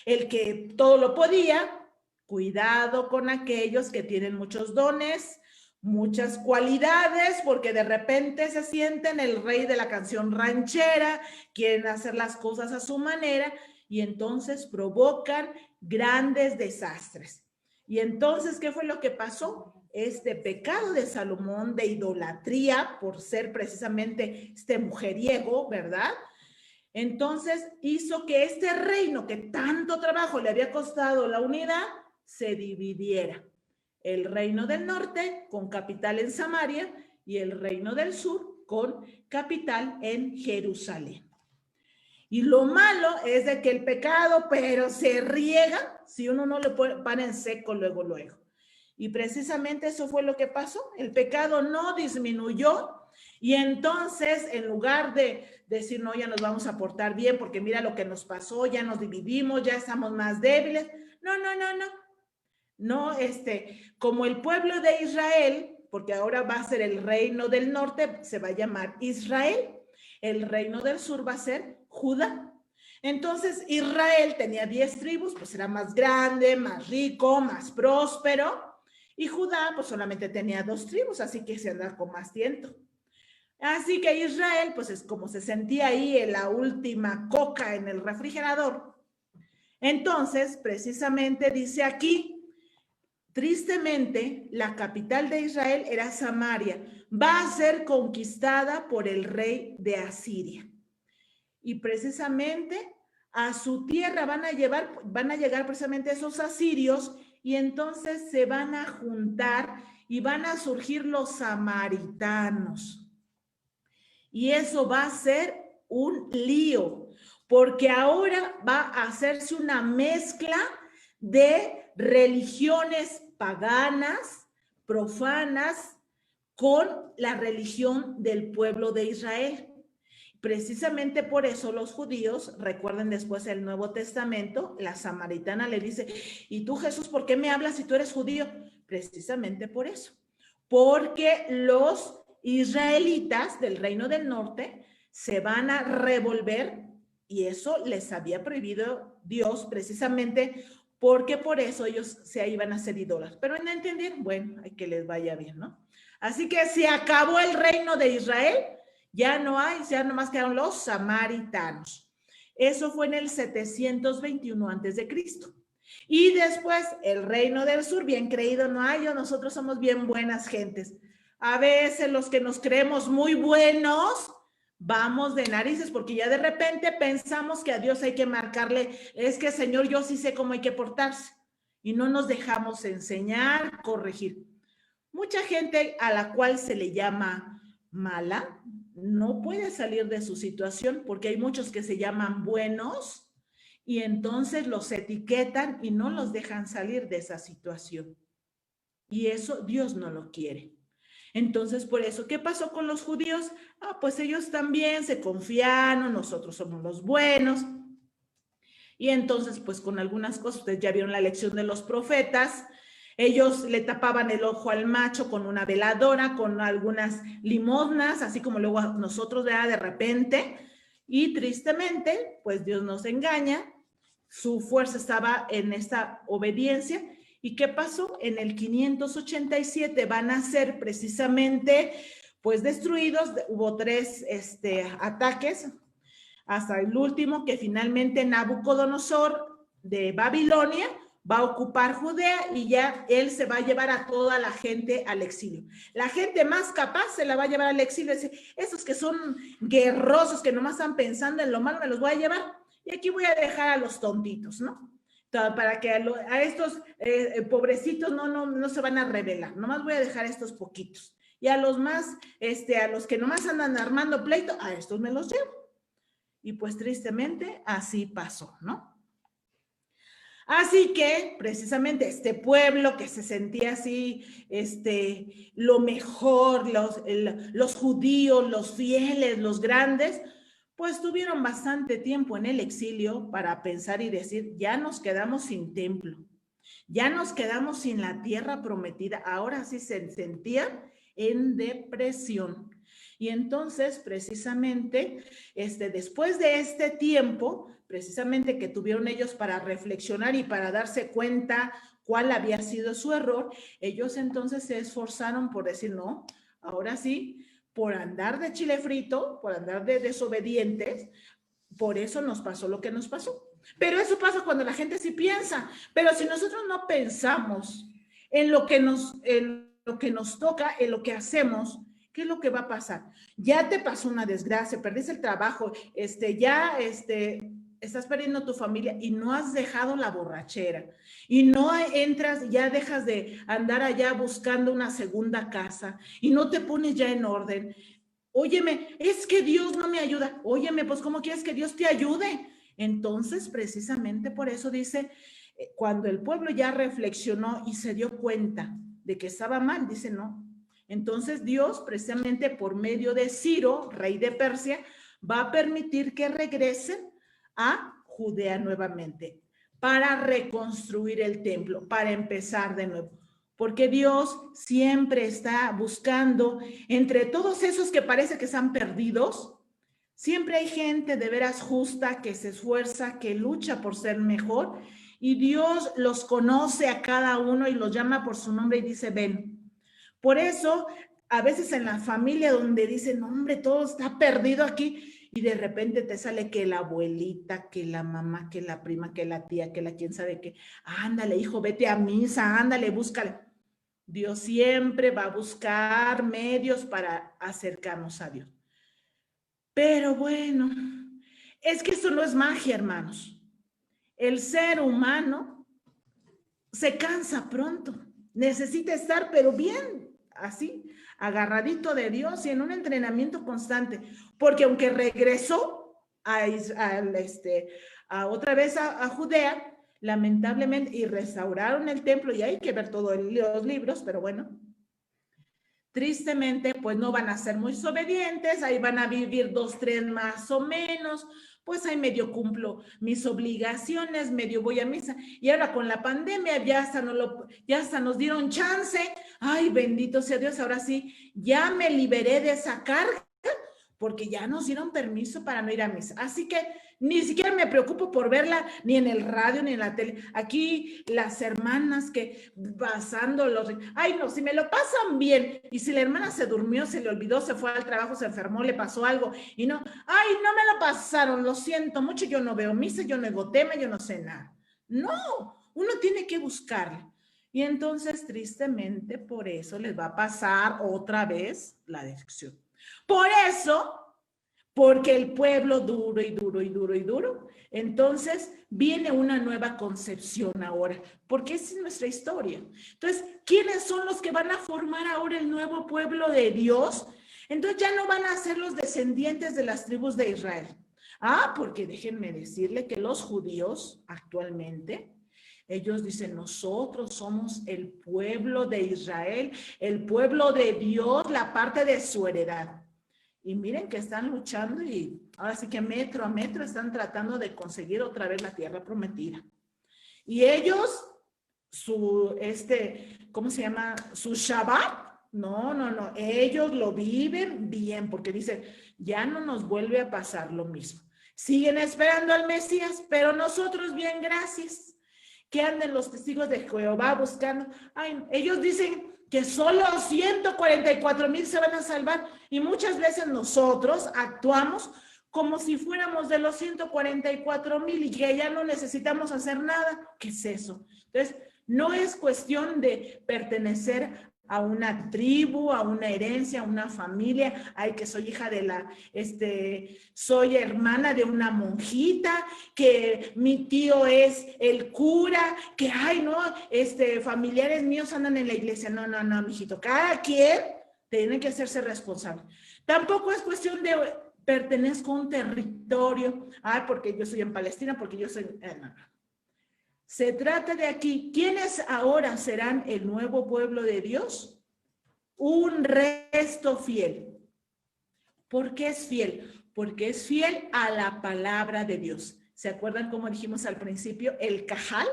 el que todo lo podía. Cuidado con aquellos que tienen muchos dones, muchas cualidades, porque de repente se sienten el rey de la canción ranchera, quieren hacer las cosas a su manera y entonces provocan grandes desastres. Y entonces, ¿qué fue lo que pasó? Este pecado de Salomón de idolatría por ser precisamente mujeriego, ¿verdad? Entonces hizo que este reino que tanto trabajo le había costado la unidad se dividiera. El reino del norte con capital en Samaria y el reino del sur con capital en Jerusalén. Y lo malo es de que el pecado, pero se riega si uno no le pone en seco luego. Y precisamente eso fue lo que pasó. El pecado no disminuyó y entonces en lugar de decir, no, ya nos vamos a portar bien porque mira lo que nos pasó, ya nos dividimos, ya estamos más débiles. no, no, no, no. No, como el pueblo de Israel, porque ahora va a ser el reino del norte, se va a llamar Israel. El reino del sur va a ser Judá. Entonces, Israel tenía 10 tribus, pues era más grande, más rico, más próspero. Y Judá, pues solamente tenía 2 tribus, así que se anda con más tiento. Así que Israel, pues es como se sentía ahí en la última coca en el refrigerador. Entonces, precisamente dice aquí, tristemente, la capital de Israel era Samaria. Va a ser conquistada por el rey de Asiria. Y precisamente a su tierra van a llegar precisamente esos asirios y entonces se van a juntar y van a surgir los samaritanos. Y eso va a ser un lío, porque ahora va a hacerse una mezcla de religiones paganas, profanas, con la religión del pueblo de Israel. Precisamente por eso los judíos, recuerden después el Nuevo Testamento, la samaritana le dice, ¿y tú, Jesús, por qué me hablas si tú eres judío? Precisamente por eso, porque los israelitas del reino del norte se van a revolver y eso les había prohibido Dios precisamente porque por eso ellos se iban a hacer ídolos. Pero no entendieron, bueno, hay que les vaya bien, ¿no? Así que se acabó el reino de Israel, ya no hay, ya nomás quedaron los samaritanos. Eso fue en el 721 antes de Cristo. Y después el reino del sur, bien creído no hay, nosotros somos bien buenas gentes. A veces los que nos creemos muy buenos, vamos de narices porque ya de repente pensamos que a Dios hay que marcarle, es que Señor, yo sí sé cómo hay que portarse. Y no nos dejamos enseñar, corregir. Mucha gente a la cual se le llama mala no puede salir de su situación porque hay muchos que se llaman buenos y entonces los etiquetan y no los dejan salir de esa situación. Y eso Dios no lo quiere. Entonces, por eso, ¿qué pasó con los judíos? Pues ellos también se confiaron, nosotros somos los buenos. Y entonces, pues con algunas cosas, ustedes ya vieron la lección de los profetas, ellos le tapaban el ojo al macho con una veladora, con algunas limosnas, así como luego nosotros, ¿verdad? De repente, y tristemente, pues Dios nos engaña, su fuerza estaba en esta obediencia. ¿Y qué pasó? En el 587 van a ser precisamente, pues destruidos, hubo 3 ataques, hasta el último que finalmente Nabucodonosor de Babilonia va a ocupar Judea y ya él se va a llevar a toda la gente al exilio. La gente más capaz se la va a llevar al exilio. Es decir, esos que son guerrosos, que nomás están pensando en lo malo, me los voy a llevar y aquí voy a dejar a los tontitos, ¿no? Para que a estos pobrecitos no se van a rebelar, nomás voy a dejar a estos poquitos. Y a los más, a los que nomás andan armando pleito, a estos me los llevo. Y pues tristemente así pasó, ¿no? Así que precisamente este pueblo que se sentía así, lo mejor, los judíos, los fieles, los grandes, pues tuvieron bastante tiempo en el exilio para pensar y decir, ya nos quedamos sin templo, ya nos quedamos sin la tierra prometida. Ahora sí se sentían en depresión. Y entonces, precisamente, después de este tiempo, precisamente que tuvieron ellos para reflexionar y para darse cuenta cuál había sido su error, ellos entonces se esforzaron por decir, no, ahora sí, por andar de chile frito, por andar de desobedientes, por eso nos pasó lo que nos pasó. Pero eso pasa cuando la gente sí piensa. Pero si nosotros no pensamos en lo que nos toca, en lo que hacemos, ¿qué es lo que va a pasar? Ya te pasó una desgracia, perdiste el trabajo, estás perdiendo tu familia y no has dejado la borrachera y no entras, ya dejas de andar allá buscando una segunda casa y no te pones ya en orden. Óyeme, es que Dios no me ayuda. Óyeme, pues ¿cómo quieres que Dios te ayude? Entonces, precisamente por eso dice, cuando el pueblo ya reflexionó y se dio cuenta de que estaba mal, dice no. Entonces Dios, precisamente por medio de Ciro, rey de Persia, va a permitir que regresen a Judea nuevamente. para reconstruir el templo, para empezar de nuevo. Porque Dios siempre está buscando entre todos esos que parece que están perdidos. Siempre hay gente de veras justa que se esfuerza, que lucha por ser mejor, y Dios los conoce a cada uno y los llama por su nombre y dice, ven. Por eso, a veces en la familia donde dicen, hombre, todo está perdido aquí, y de repente te sale que la abuelita, que la mamá, que la prima, que la tía, que la quién sabe qué, ándale, hijo, vete a misa, ándale, búscale. Dios siempre va a buscar medios para acercarnos a Dios. Pero bueno, es que eso no es magia, hermanos. El ser humano se cansa pronto, necesita estar, pero bien, así, agarradito de Dios y en un entrenamiento constante, porque aunque regresó otra vez a Judea, lamentablemente, y restauraron el templo, y hay que ver todos los libros, pero bueno, tristemente, pues no van a ser muy obedientes, ahí van a vivir 2, 3 más o menos, pues ahí medio cumplo mis obligaciones, medio voy a misa, y ahora con la pandemia ya hasta nos dieron chance, ay, bendito sea Dios, ahora sí, ya me liberé de esa carga, porque ya nos dieron permiso para no ir a misa, así que ni siquiera me preocupo por verla ni en el radio ni en la tele. Aquí las hermanas que pasando ay no, si me lo pasan bien y si la hermana se durmió, se le olvidó, se fue al trabajo, se enfermó, le pasó algo y no, ay, no me lo pasaron, lo siento mucho, yo no veo misa, yo no hago tema, yo no sé nada. No, uno tiene que buscarle. Y entonces, tristemente, por eso les va a pasar otra vez la decepción. Por eso, porque el pueblo duro y duro y duro y duro, entonces viene una nueva concepción ahora, porque esa es nuestra historia. Entonces, ¿quiénes son los que van a formar ahora el nuevo pueblo de Dios? Entonces ya no van a ser los descendientes de las tribus de Israel. Porque déjenme decirle que los judíos actualmente, ellos dicen, nosotros somos el pueblo de Israel, el pueblo de Dios, la parte de su heredad. Y miren que están luchando y ahora sí que metro a metro están tratando de conseguir otra vez la tierra prometida. Y ellos, ¿cómo se llama? Su Shabbat, no, ellos lo viven bien porque dicen, ya no nos vuelve a pasar lo mismo. Siguen esperando al Mesías, pero nosotros bien, gracias. Que anden los testigos de Jehová buscando. Ay, ellos dicen que solo 144,000 se van a salvar y muchas veces nosotros actuamos como si fuéramos de los 144,000 y que ya no necesitamos hacer nada. ¿Qué es eso? Entonces, no es cuestión de pertenecer a una tribu, a una herencia, a una familia, ay, que soy hija de soy hermana de una monjita, que mi tío es el cura, que, ay, no, familiares míos andan en la iglesia. No, mijito, cada quien tiene que hacerse responsable. Tampoco es cuestión de pertenezco a un territorio, porque yo soy en Palestina, porque yo soy... no. Se trata de aquí, ¿quiénes ahora serán el nuevo pueblo de Dios? Un resto fiel. ¿Por qué es fiel? Porque es fiel a la palabra de Dios. ¿Se acuerdan cómo dijimos al principio? El Cajal,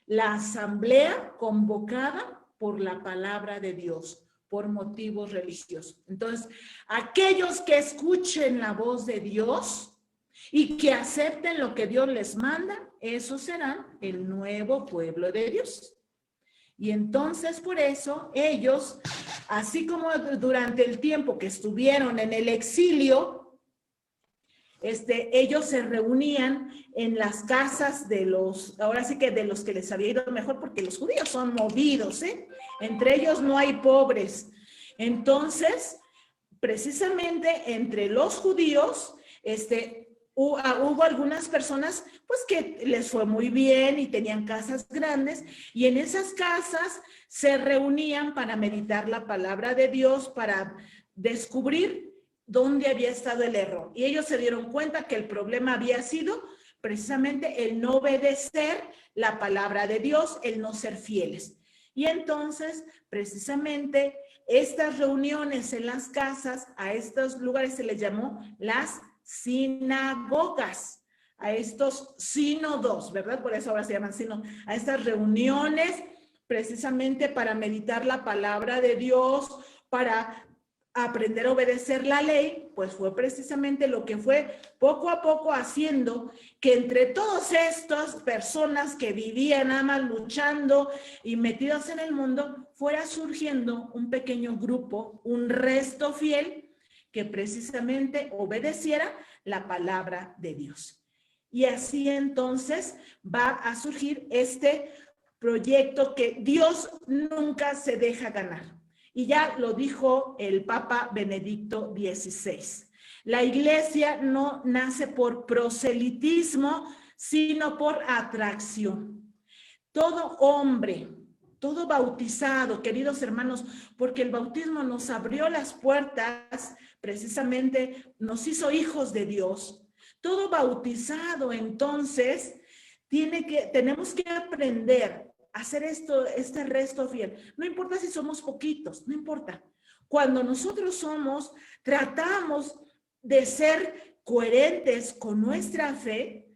la asamblea convocada por la palabra de Dios, por motivos religiosos. Entonces, aquellos que escuchen la voz de Dios y que acepten lo que Dios les manda, esos serán el nuevo pueblo de Dios. Y entonces por eso ellos, así como durante el tiempo que estuvieron en el exilio, ellos se reunían en las casas de ahora sí que de los que les había ido mejor, porque los judíos son movidos, entre ellos no hay pobres. Entonces, precisamente entre los judíos, hubo algunas personas pues que les fue muy bien y tenían casas grandes y en esas casas se reunían para meditar la palabra de Dios, para descubrir dónde había estado el error. Y ellos se dieron cuenta que el problema había sido precisamente el no obedecer la palabra de Dios, el no ser fieles. Y entonces, precisamente, estas reuniones en las casas, a estos lugares se les llamó las sinagogas. a estos sínodos, ¿verdad? Por eso ahora se llaman sínodos, a estas reuniones precisamente para meditar la palabra de Dios, para aprender a obedecer la ley, pues fue precisamente lo que fue poco a poco haciendo que entre todas estas personas que vivían nada más luchando y metidas en el mundo, fuera surgiendo un pequeño grupo, un resto fiel que precisamente obedeciera la palabra de Dios. Y así entonces va a surgir este proyecto que Dios nunca se deja ganar. Y ya lo dijo el Papa Benedicto XVI. La iglesia no nace por proselitismo, sino por atracción. Todo hombre, todo bautizado, queridos hermanos, porque el bautismo nos abrió las puertas, precisamente nos hizo hijos de Dios. Todo bautizado, entonces, tenemos que aprender hacer este resto fiel. No importa si somos poquitos, no importa. Cuando nosotros tratamos de ser coherentes con nuestra fe,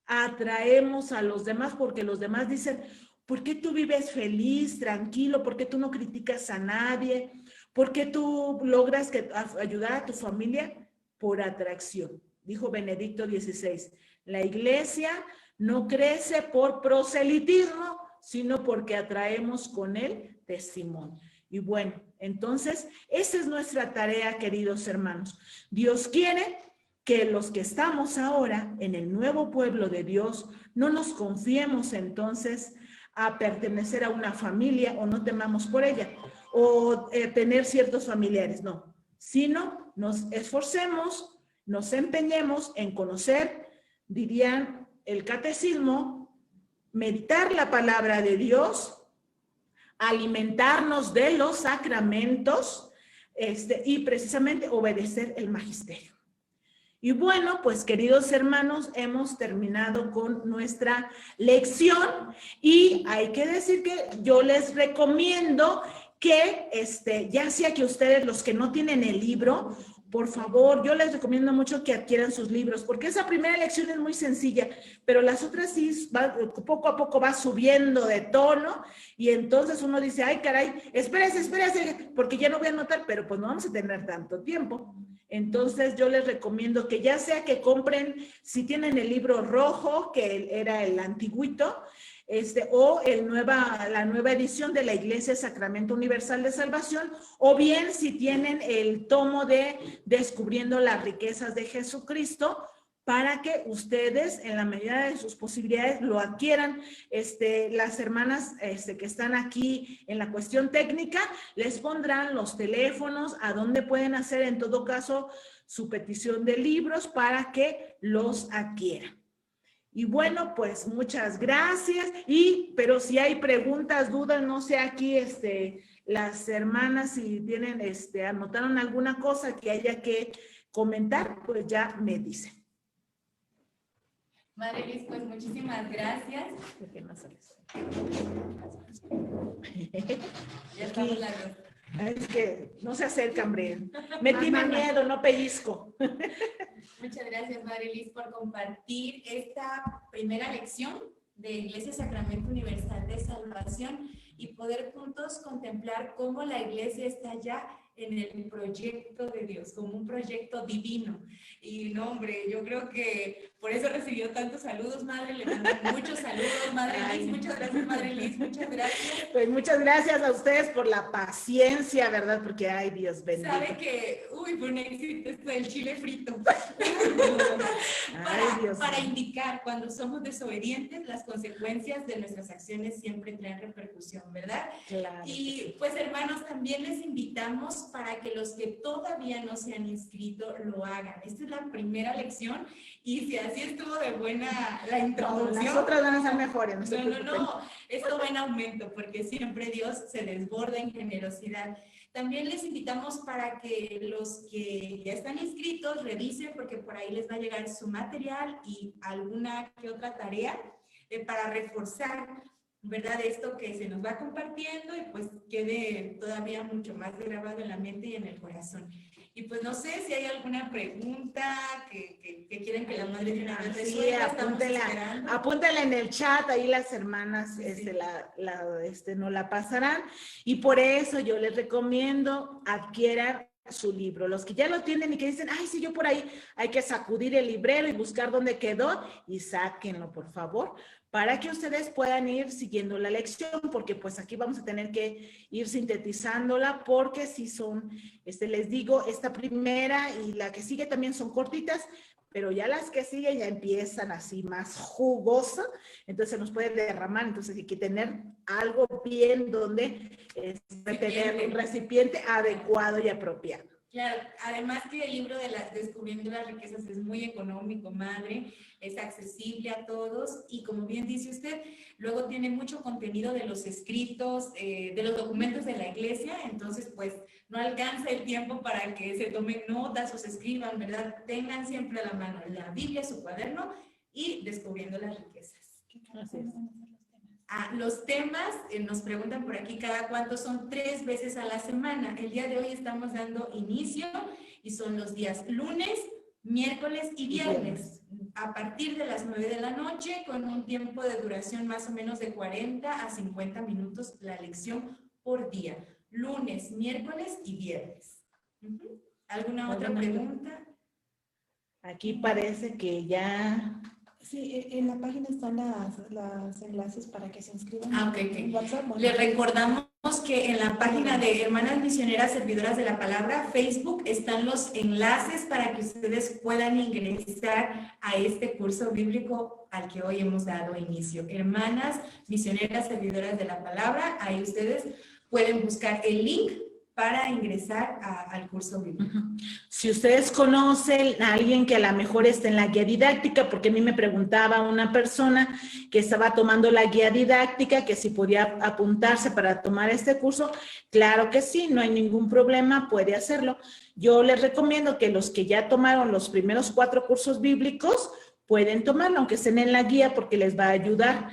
atraemos a los demás porque los demás dicen, ¿por qué tú vives feliz, tranquilo? ¿Por qué tú no criticas a nadie? ¿Por qué tú logras ayudar a tu familia? Por atracción, dijo Benedicto XVI. La iglesia no crece por proselitismo, sino porque atraemos con el testimonio. Y bueno, entonces, esa es nuestra tarea, queridos hermanos. Dios quiere que los que estamos ahora en el nuevo pueblo de Dios, no nos confiemos entonces a pertenecer a una familia o no temamos por ella, o tener ciertos familiares, no, sino nos esforcemos, nos empeñemos en conocer, dirían el catecismo, meditar la palabra de Dios, alimentarnos de los sacramentos y precisamente obedecer el magisterio. Y bueno, pues queridos hermanos, hemos terminado con nuestra lección y hay que decir que yo les recomiendo que ya sea que ustedes, los que no tienen el libro, por favor, yo les recomiendo mucho que adquieran sus libros, porque esa primera lección es muy sencilla, pero las otras sí, poco a poco va subiendo de tono, y entonces uno dice, ay caray, espérese, porque ya no voy a anotar, pero pues no vamos a tener tanto tiempo. Entonces yo les recomiendo que ya sea que compren, si tienen el libro rojo, que era el antiguito, o la nueva edición de la Iglesia Sacramento Universal de Salvación, o bien si tienen el tomo de Descubriendo las Riquezas de Jesucristo, para que ustedes, en la medida de sus posibilidades, lo adquieran. Las hermanas que están aquí en la cuestión técnica, les pondrán los teléfonos a donde pueden hacer, en todo caso, su petición de libros para que los adquieran. Y bueno, pues muchas gracias. Pero si hay preguntas, dudas, no sé aquí, las hermanas, si tienen, anotaron alguna cosa que haya que comentar, pues ya me dicen. Madre Liz, pues muchísimas gracias. Ya estamos largos. Es que no se acercan, Bren. Me tiene miedo, no pellizco. Muchas gracias, Madre Liz, por compartir esta primera lección de Iglesia Sacramento Universal de Salvación y poder juntos contemplar cómo la Iglesia está ya en el proyecto de Dios, como un proyecto divino. Y no, hombre, yo creo que por eso recibió tantos saludos, Madre. Le mandan muchos saludos, Madre Liz. Muchas gracias, Madre Liz. Muchas gracias. Pues muchas gracias a ustedes por la paciencia, ¿verdad? Porque, ay, Dios bendito. Sabe que, fue un éxito esto del chile frito. Para indicar cuando somos desobedientes, las consecuencias de nuestras acciones siempre traen repercusión, ¿verdad? Claro. Y pues, hermanos, también les invitamos para que los que todavía no se han inscrito lo hagan. Esta es la primera lección y si así estuvo de buena la introducción. Las otras van a ser mejores. No, esto va en aumento porque siempre Dios se desborda en generosidad. También les invitamos para que los que ya están inscritos revisen porque por ahí les va a llegar su material y alguna que otra tarea para reforzar, ¿verdad? Esto que se nos va compartiendo y pues quede todavía mucho más grabado en la mente y en el corazón. Y pues no sé si hay alguna pregunta que quieren que la madre de una vez Sí, resuelva. apúntela en el chat, ahí las hermanas nos la pasarán. Y por eso yo les recomiendo adquieran su libro. Los que ya lo tienen y que dicen, ay, sí, yo por ahí, hay que sacudir el librero y buscar dónde quedó y sáquenlo, por favor, para que ustedes puedan ir siguiendo la lección, porque pues aquí vamos a tener que ir sintetizándola, porque si son, les digo, esta primera y la que sigue también son cortitas, pero ya las que siguen ya empiezan así más jugosas, entonces se nos puede derramar, entonces hay que tener algo bien donde tener un recipiente adecuado y apropiado. Claro, además que el libro de Descubriendo las Riquezas es muy económico, madre, es accesible a todos y como bien dice usted, luego tiene mucho contenido de los escritos, de los documentos de la iglesia, entonces pues no alcanza el tiempo para que se tomen notas o se escriban, ¿verdad? Tengan siempre a la mano la Biblia, su cuaderno y Descubriendo las Riquezas. Así es. Los temas, nos preguntan por aquí cada cuánto, son 3 veces a la semana. El día de hoy estamos dando inicio y son los días lunes, miércoles y viernes. A partir de las 9 de la noche, con un tiempo de duración más o menos de 40 a 50 minutos la lección por día. Lunes, miércoles y viernes. ¿Alguna otra pregunta? Aquí parece que ya... Sí, en la página están los enlaces para que se inscriban. Ok. En WhatsApp. Bueno, Les recordamos que en la página de Hermanas Misioneras Servidoras de la Palabra, Facebook, están los enlaces para que ustedes puedan ingresar a este curso bíblico al que hoy hemos dado inicio. Hermanas Misioneras Servidoras de la Palabra, ahí ustedes pueden buscar el link para ingresar al curso bíblico. Si ustedes conocen a alguien que a lo mejor está en la guía didáctica, porque a mí me preguntaba una persona que estaba tomando la guía didáctica, que si podía apuntarse para tomar este curso, claro que sí, no hay ningún problema, puede hacerlo. Yo les recomiendo que los que ya tomaron los primeros 4 cursos bíblicos, pueden tomarlo, aunque estén en la guía, porque les va a ayudar.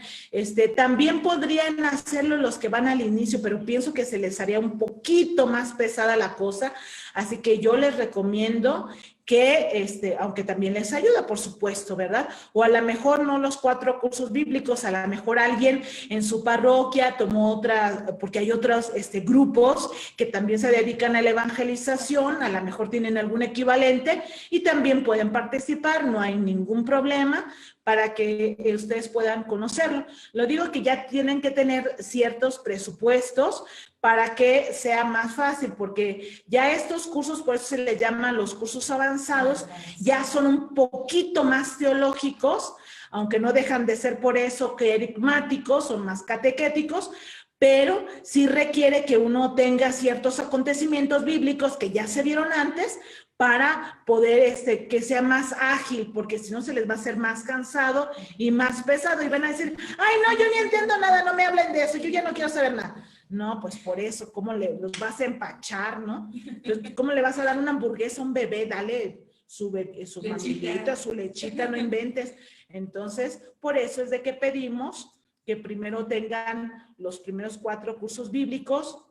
También podrían hacerlo los que van al inicio, pero pienso que se les haría un poquito más pesada la cosa, así que yo les recomiendo que, aunque también les ayuda, por supuesto, ¿verdad? O a lo mejor no los 4 cursos bíblicos, a lo mejor alguien en su parroquia tomó otra, porque hay otros grupos que también se dedican a la evangelización, a lo mejor tienen algún equivalente y también pueden participar, no hay ningún problema para que ustedes puedan conocerlo. Lo digo que ya tienen que tener ciertos presupuestos para que sea más fácil, porque ya estos cursos, por eso se les llaman los cursos avanzados, ya son un poquito más teológicos, aunque no dejan de ser por eso querigmáticos, son más catequéticos, pero sí requiere que uno tenga ciertos acontecimientos bíblicos que ya se vieron antes, para poder que sea más ágil, porque si no se les va a hacer más cansado y más pesado y van a decir, ay no, yo ni entiendo nada, no me hablen de eso, yo ya no quiero saber nada. No, pues por eso, ¿cómo los vas a empachar, no? Entonces, ¿cómo le vas a dar una hamburguesa a un bebé? Dale su mamilita, su lechita, no inventes. Entonces, por eso es de que pedimos que primero tengan los primeros 4 cursos bíblicos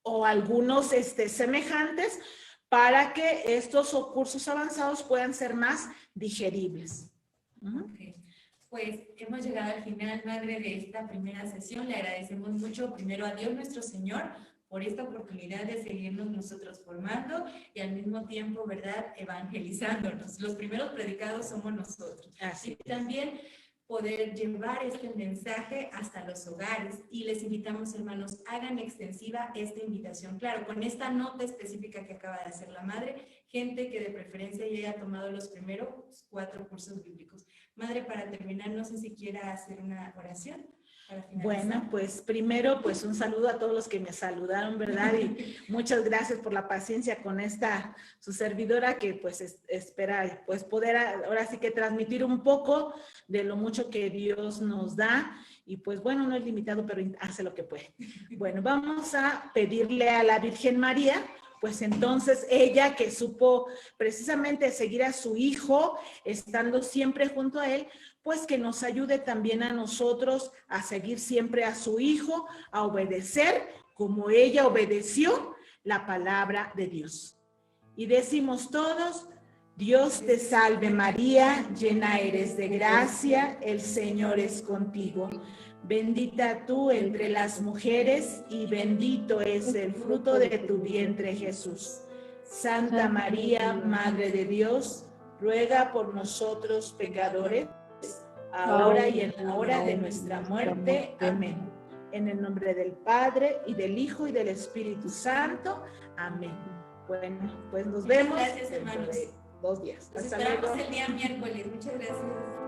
o algunos semejantes, para que estos cursos avanzados puedan ser más digeribles. Okay. Pues hemos llegado al final, madre, de esta primera sesión. Le agradecemos mucho primero a Dios nuestro Señor por esta oportunidad de seguirnos nosotros formando y al mismo tiempo, ¿verdad?, evangelizándonos. Los primeros predicados somos nosotros. Así y también poder llevar este mensaje hasta los hogares y les invitamos, hermanos, hagan extensiva esta invitación. Claro, con esta nota específica que acaba de hacer la madre, gente que de preferencia ya haya tomado los primeros 4 cursos bíblicos. Madre, para terminar, no sé si quiera hacer una oración. Bueno, pues primero, pues un saludo a todos los que me saludaron, ¿verdad? Y muchas gracias por la paciencia con su servidora que pues espera pues poder ahora sí que transmitir un poco de lo mucho que Dios nos da y pues bueno, no es limitado, pero hace lo que puede. Bueno, vamos a pedirle a la Virgen María, pues entonces ella que supo precisamente seguir a su hijo, estando siempre junto a él, pues que nos ayude también a nosotros a seguir siempre a su hijo, a obedecer como ella obedeció la palabra de Dios. Y decimos todos: Dios te salve María, llena eres de gracia, el Señor es contigo. Bendita tú entre las mujeres y bendito es el fruto de tu vientre Jesús. Santa María, Madre de Dios, ruega por nosotros pecadores, ahora y en la hora de nuestra muerte. Amén. En el nombre del Padre, y del Hijo, y del Espíritu Santo. Amén. Bueno, pues nos vemos Gracias, dentro hermanos. de 2 días. Nos Hasta esperamos luego. el día miércoles. Muchas gracias.